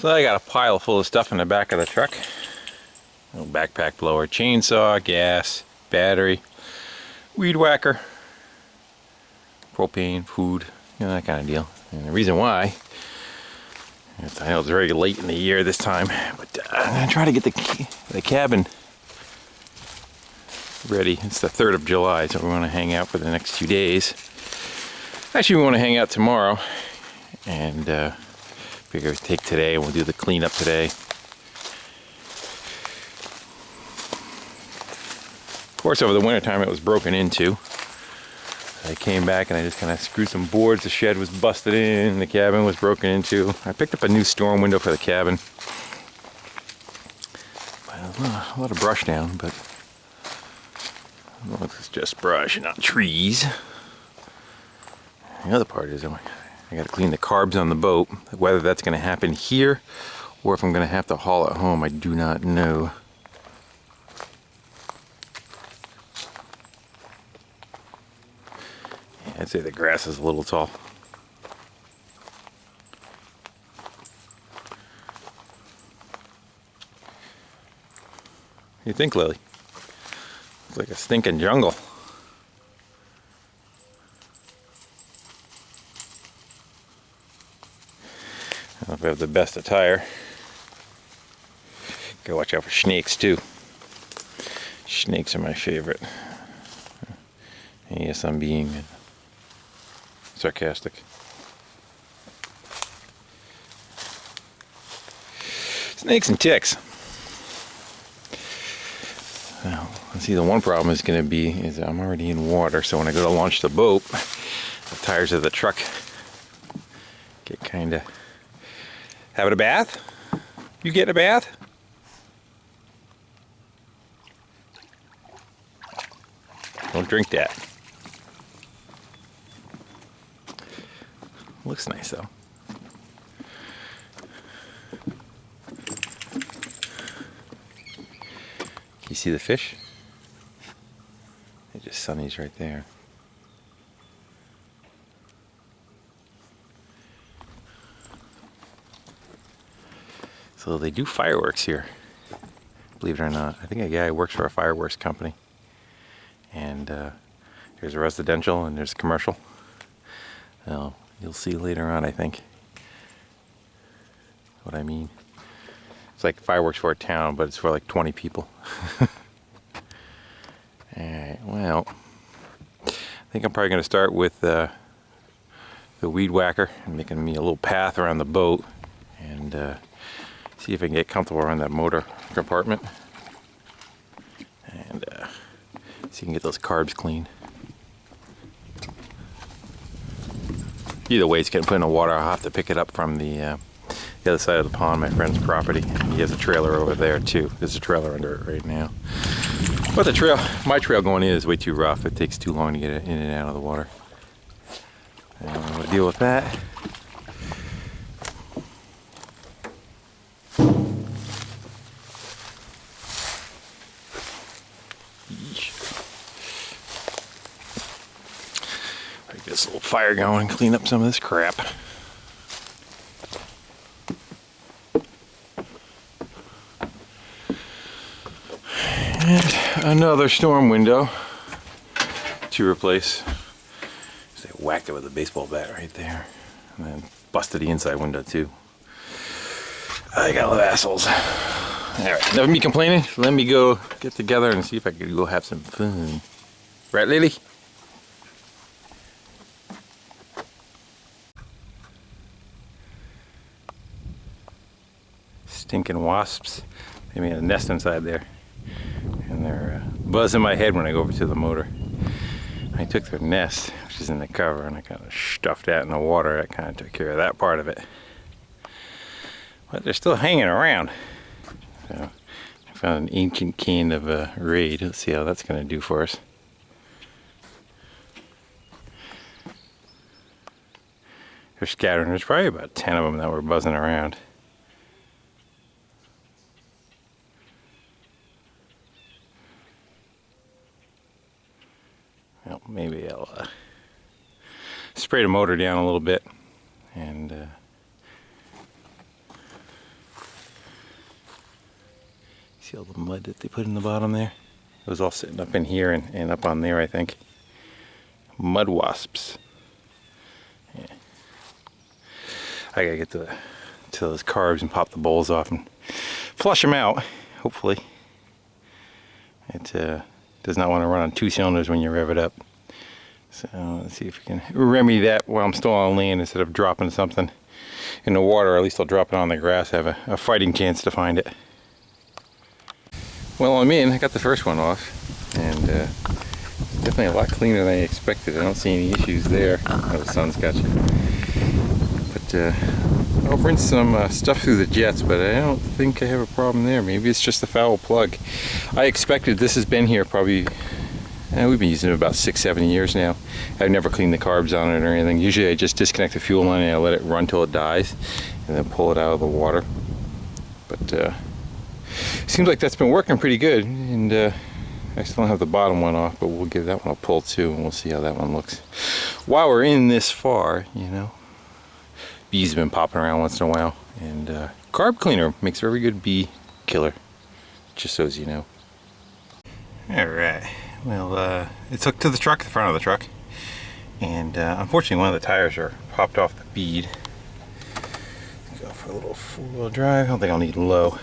So I got a pile full of stuff in the back of the truck. Little backpack blower, chainsaw, gas, battery, weed whacker, propane, food, you know, that kind of deal. And the reason why, I know it's very late in the year this time, but I'm going to try to get the cabin ready. It's the 3rd of July, so we want to hang out for the next 2 days. Actually, we want to hang out tomorrow, and figure we'll take today and we'll do the cleanup today. Of course, over the winter time it was broken into. I came back and I just kind of screwed some boards. The shed was busted in, the cabin was broken into. I picked up a new storm window for the cabin. A lot of brush down, but well, it's just brush, not trees. The other part is I got to clean the carbs on the boat. Whether that's going to happen here or if I'm going to have to haul it home, I do not know. Yeah, I'd say the grass is a little tall. What do you think, Lily? It's like a stinking jungle. I don't know if I have the best attire. Gotta watch out for snakes too. Snakes are my favorite. And yes, I'm being sarcastic. Snakes and ticks. Now, see, the one problem is going to be is I'm already in water, so when I go to launch the boat, the tires of the truck get kind of. Having a bath? You getting a bath? Don't drink that. Looks nice though. You see the fish? They just sunnies right there. So they do fireworks here, believe it or not. I think a guy works for a fireworks company. And there's a residential and there's commercial. Now, you'll see later on, I think, what I mean. It's like fireworks for a town, but it's for like 20 people. Alright, well, I think I'm probably going to start with the weed whacker and making me a little path around the boat and see if I can get comfortable around that motor compartment and see if I can get those carbs clean. Either way, it's getting put in the water. I'll have to pick it up from the other side of the pond, my friend's property. He has a trailer over there too. There's a trailer under it right now. But the trail, my trail going in is way too rough. It takes too long to get it in and out of the water. And we'll deal with that. Get this little fire going and clean up some of this crap. And another storm window to replace. So they whacked it with a baseball bat right there. And then busted the inside window too. I got a lot of assholes. Alright, enough of me complaining. Let me go get together and see if I can go have some fun. Right, Lily? Stinking wasps. They made a nest inside there. And they're buzzing my head when I go over to the motor. I took their nest, which is in the cover, and I kind of stuffed that in the water. That kind of took care of that part of it. But they're still hanging around. So I found an ancient can of Raid. Let's see how that's going to do for us. They're scattering. There's probably about 10 of them that were buzzing around. Well, maybe I'll spray the motor down a little bit and See all the mud that they put in the bottom there? It was all sitting up in here and up on there, I think. Mud wasps. Yeah. I gotta get to those carbs and pop the bowls off and flush them out, hopefully. It does not want to run on 2 cylinders when you rev it up. So let's see if we can remedy that while I'm still on land instead of dropping something in the water. Or at least I'll drop it on the grass. I have a fighting chance to find it. Well, I'm in. I got the first one off, and definitely a lot cleaner than I expected. I don't see any issues there. Oh, the sun's got you. But I'll rinse some stuff through the jets, but I don't think I have a problem there. Maybe it's just a foul plug. I expected this has been here probably, we've been using it about 6-7 years now. I've never cleaned the carbs on it or anything. Usually I just disconnect the fuel line and I let it run till it dies and then pull it out of the water. But seems like that's been working pretty good, and I still don't have the bottom one off, but we'll give that one a pull too, and we'll see how that one looks. While we're in this far, you know, bees have been popping around once in a while, and carb cleaner makes a very good bee killer, just so as you know. Alright, well, it's hooked to the truck, the front of the truck, and unfortunately one of the tires are popped off the bead. Go for a little 4-wheel drive. I don't think I'll need low.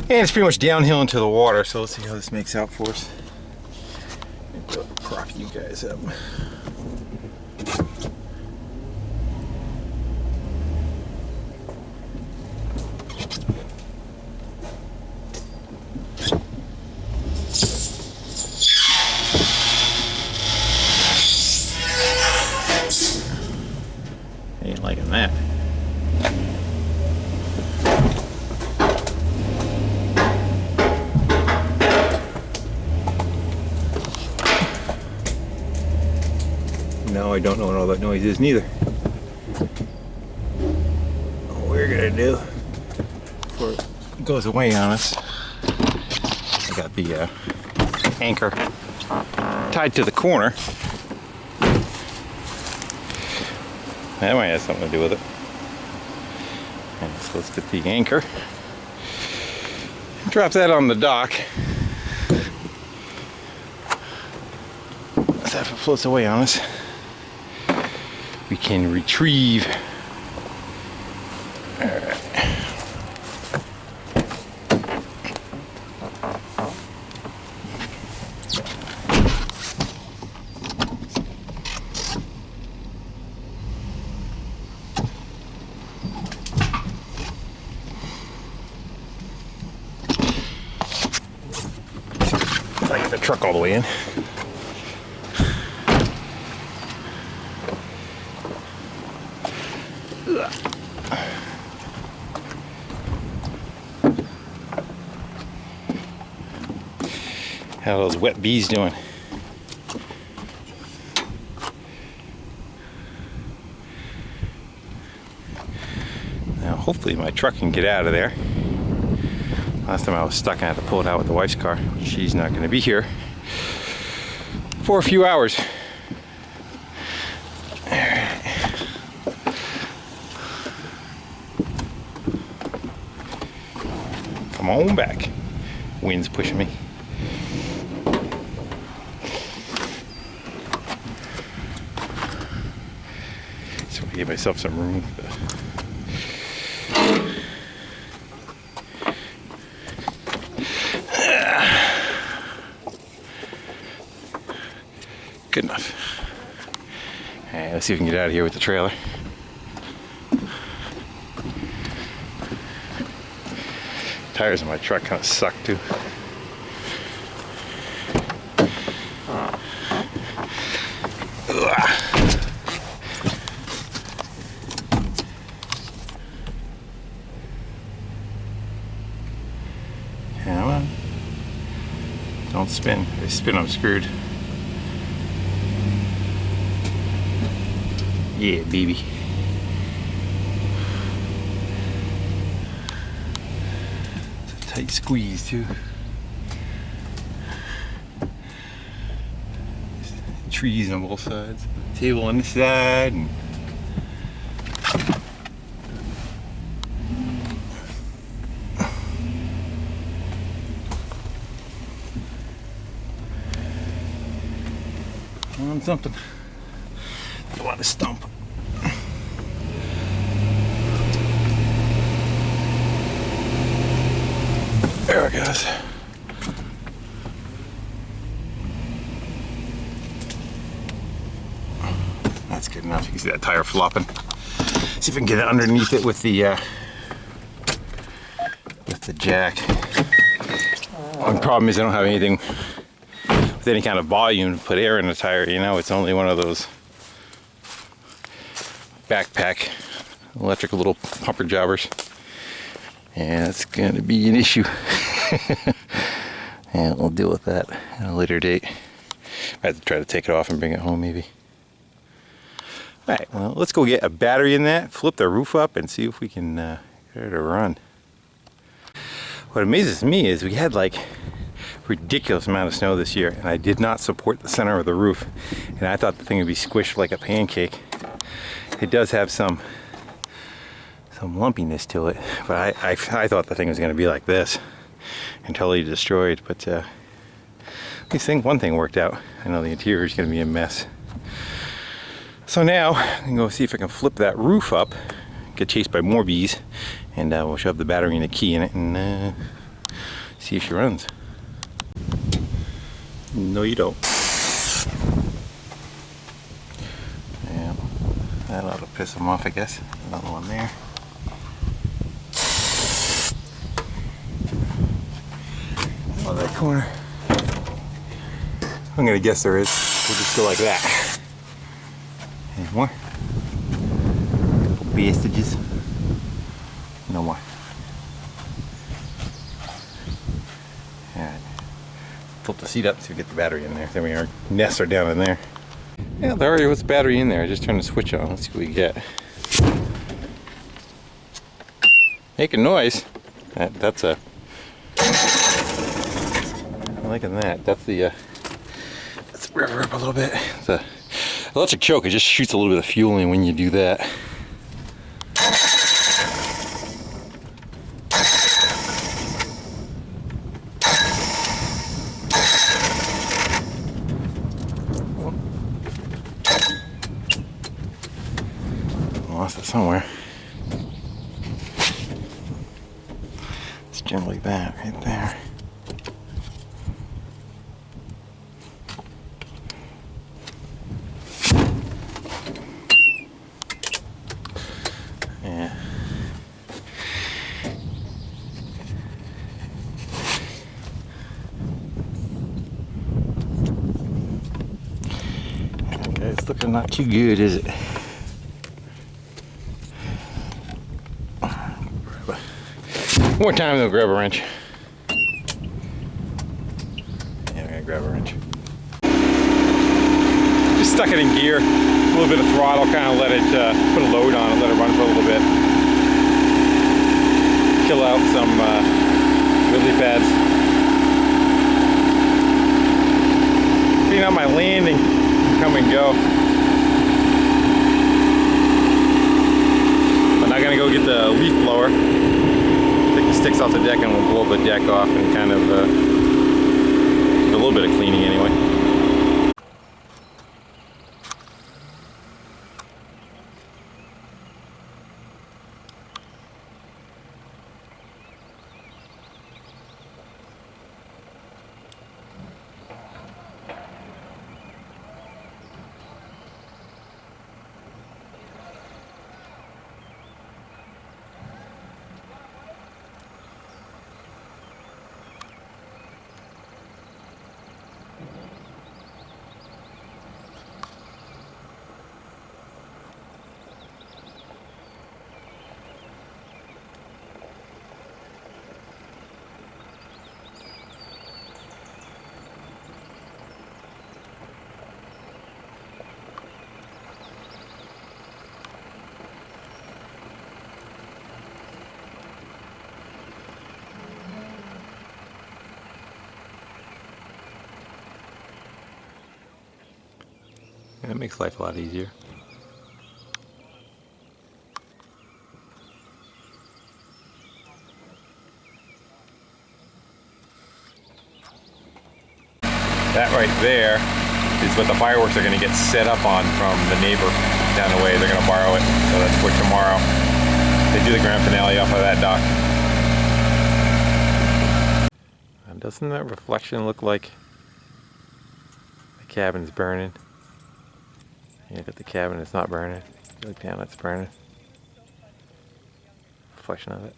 And it's pretty much downhill into the water, so let's see how this makes out for us. Prop you guys up. Ain't liking that. Now I don't know what all that noise is neither. What we're gonna do before it goes away on us, I got the anchor tied to the corner. That might have something to do with it. And so let's get the anchor. Drop that on the dock. So if it floats away on us, we can retrieve. All right. If I get the truck all the way in. How are those wet bees doing? Now hopefully my truck can get out of there. Last time I was stuck, I had to pull it out with the wife's car. She's not going to be here for a few hours. Come on back. Wind's pushing me. So I gave myself some room. Good enough. Alright, let's see if we can get out of here with the trailer. Tires on my truck kind of suck too. Come on. Don't spin. If they spin, I'm screwed. Yeah, baby. It's a tight squeeze too. Trees on both sides. Table on this side. And on something. I want to stump. There it goes. That's good enough. You can see that tire flopping. See if I can get it underneath it with the jack. One problem is I don't have anything with any kind of volume to put air in the tire. You know, it's only one of those backpack electric little pumper jobbers. Yeah, it's going to be an issue. And we'll deal with that at a later date. I have to try to take it off and bring it home maybe. Alright, well, let's go get a battery in that, flip the roof up, and see if we can get it to run. What amazes me is we had like a ridiculous amount of snow this year, and I did not support the center of the roof. And I thought the thing would be squished like a pancake. It does have some lumpiness to it, but I thought the thing was going to be like this and totally destroyed. But at least one thing worked out. I know the interior is going to be a mess. So now I'm going to go see if I can flip that roof up, get chased by more bees, and we'll shove the battery and the key in it and see if she runs. No, you don't. Yeah, that ought to piss them off, I guess. Another one there. Oh, that corner. I'm going to guess there is. We'll just go like that. Any more? Couple bastages. No more. Alright. Flip the seat up so we get the battery in there. There we are. Nests are down in there. Yeah, there already was a battery in there. I just turned the switch on. Let's see what we get. Making noise. That's a... I'm liking that. That's the... let's rev her up a little bit. The electric choke, it just shoots a little bit of fuel in when you do that. Lost it somewhere. It's generally that right there. Yeah. Okay, it's looking not too good, is it? One more time, they'll grab a wrench. Yeah, I'm gonna grab a wrench. Just stuck it in gear. A little bit of throttle, kind of let it, put a load on it, let it run for a little bit. Kill out some lily pads. Clean out my landing, come and go. I'm not gonna go get the leaf blower. Take the sticks off the deck and we'll blow the deck off and kind of do a little bit of cleaning anyway. And it makes life a lot easier. That right there benches, but the fireworks are going to get set up on from the neighbor down the way. They're going to borrow it, so that's for tomorrow. They do the grand finale off of that dock. And doesn't that reflection look like the cabin's burning? You look at the cabin, it's not burning. You look down, it's burning. Reflection of it.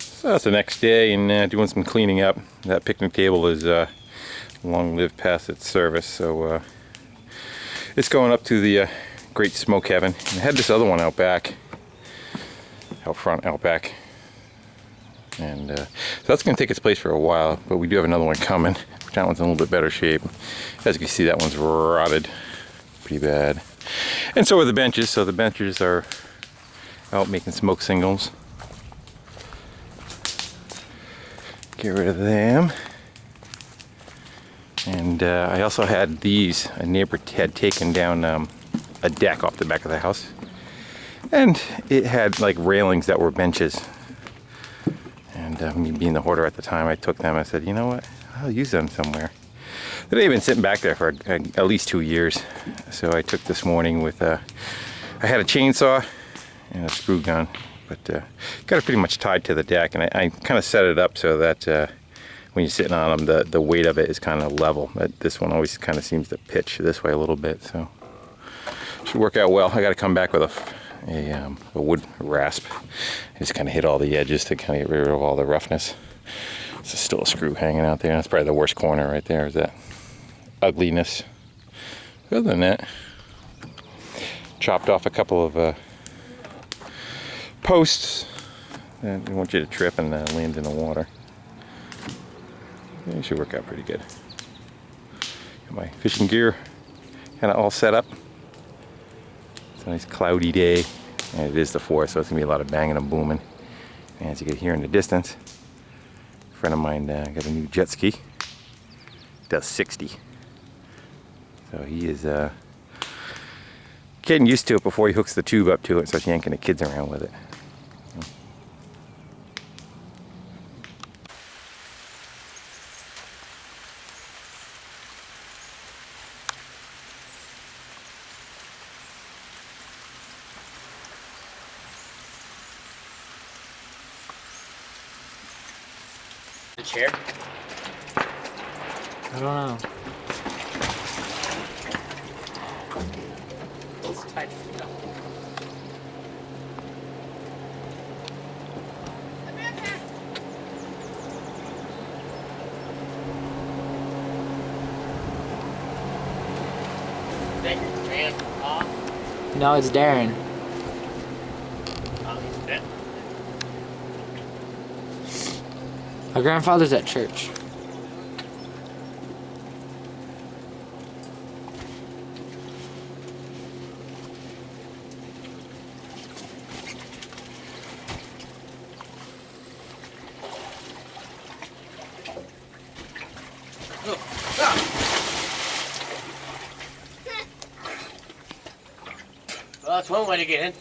So that's the next day, and doing some cleaning up. That picnic table is long lived past its service, so it's going up to the Great Smoke Heaven. And I had this other one out back, out back, and so that's going to take its place for a while. But we do have another one coming. That one's in a little bit better shape. As you can see, that one's rotted pretty bad. And so are the benches. So the benches are out making smoke signals. Get rid of them. And I also had these. A neighbor had taken down a deck off the back of the house, and it had like railings that were benches. And me being the hoarder at the time, I took them. I said, you know what, I'll use them somewhere. They've been sitting back there for at least 2 years. So I took this morning with I had a chainsaw and a screw gun, but got it pretty much tied to the deck, and I kind of set it up so that when you're sitting on them, the weight of it is kind of level. This one always kind of seems to pitch this way a little bit, so should work out well. I got to come back with a wood rasp. Just kind of hit all the edges to kind of get rid of all the roughness. There's still a screw hanging out there. That's probably the worst corner right there, is that ugliness. Other than that, chopped off a couple of posts that I want you to trip and land in the water. It should work out pretty good. Got my fishing gear kind of all set up. It's a nice cloudy day, and it is the 4th, so it's gonna be a lot of banging and booming. And as you can hear in the distance, a friend of mine got a new jet ski. Does 60. So he is getting used to it before he hooks the tube up to it, so he's yanking the kids around with it. The chair? I don't know. It's tight. No, it's Darren. My grandfather's at church. Well, that's one way to get in.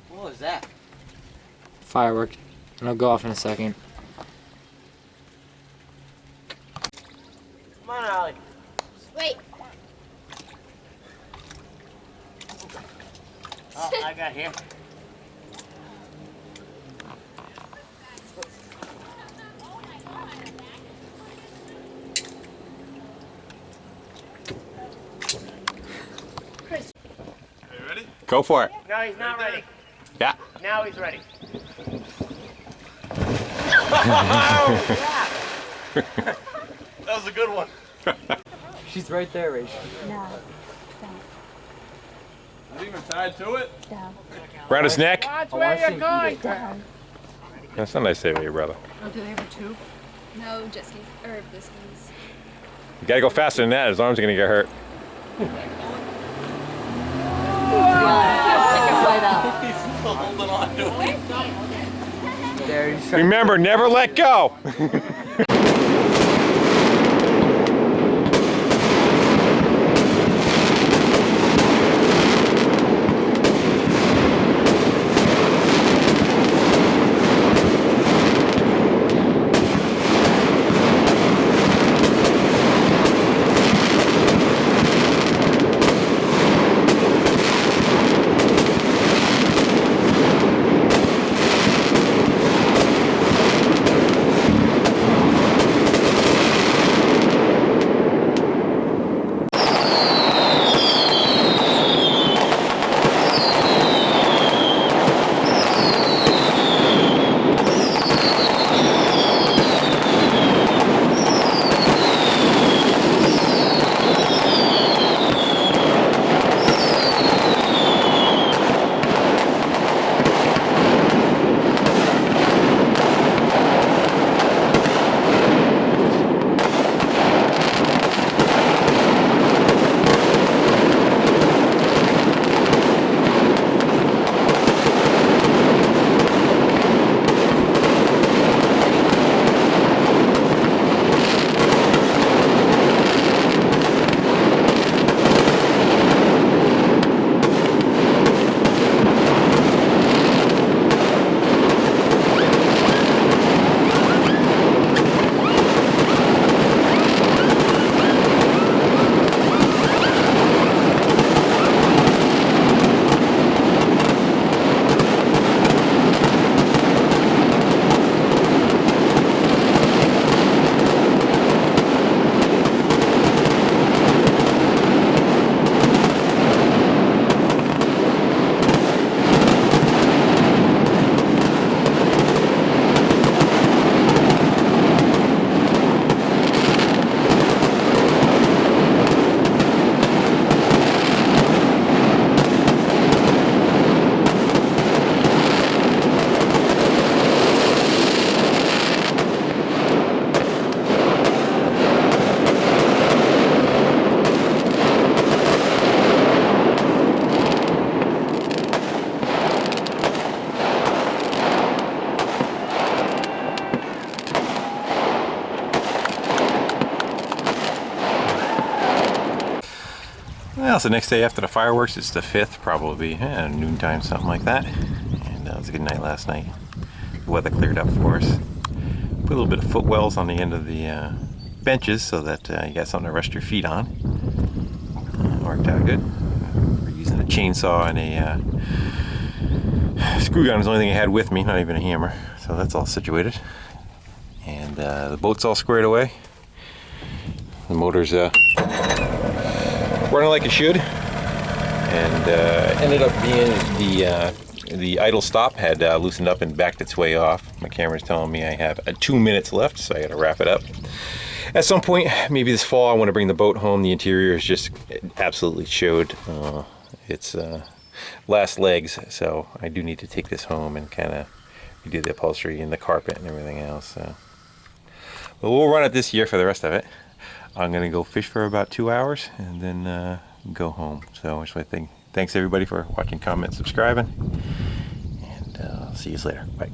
What was that? Firework. And it'll go off in a second. Come on, Ollie. Wait. Oh, I got here. Go for it. No, he's not ready. Yeah. Now he's ready. That was a good one. She's right there, Rachel. No. Not even tied to it? No. Around his neck? Watch where you're going, Down. That's not nice to say, your brother. Oh, do they have a tube? No, jet skis. Or the skis. You gotta go faster than that. His arms are gonna get hurt. He's still holding on to it. There, he's trying. Remember, never let go. Well, it's the next day after the fireworks. It's the 5th, probably noontime, something like that. And it was a good night last night. The weather cleared up for us. Put a little bit of footwells on the end of the benches so that you got something to rest your feet on. Worked out good. We're using a chainsaw and a screw gun is the only thing I had with me, not even a hammer. So that's all situated. And the boat's all squared away. The motor's running like it should, and ended up being the idle stop had loosened up and backed its way off. My camera's telling me I have 2 minutes left, so I got to wrap it up. At some point, maybe this fall, I want to bring the boat home. The interior is just absolutely showed its last legs, so I do need to take this home and kind of redo the upholstery and the carpet and everything else. So. But we'll run it this year for the rest of it. I'm gonna go fish for about 2 hours and then go home. So I just want to thanks everybody for watching, comment, subscribing, and I'll see you later. Bye.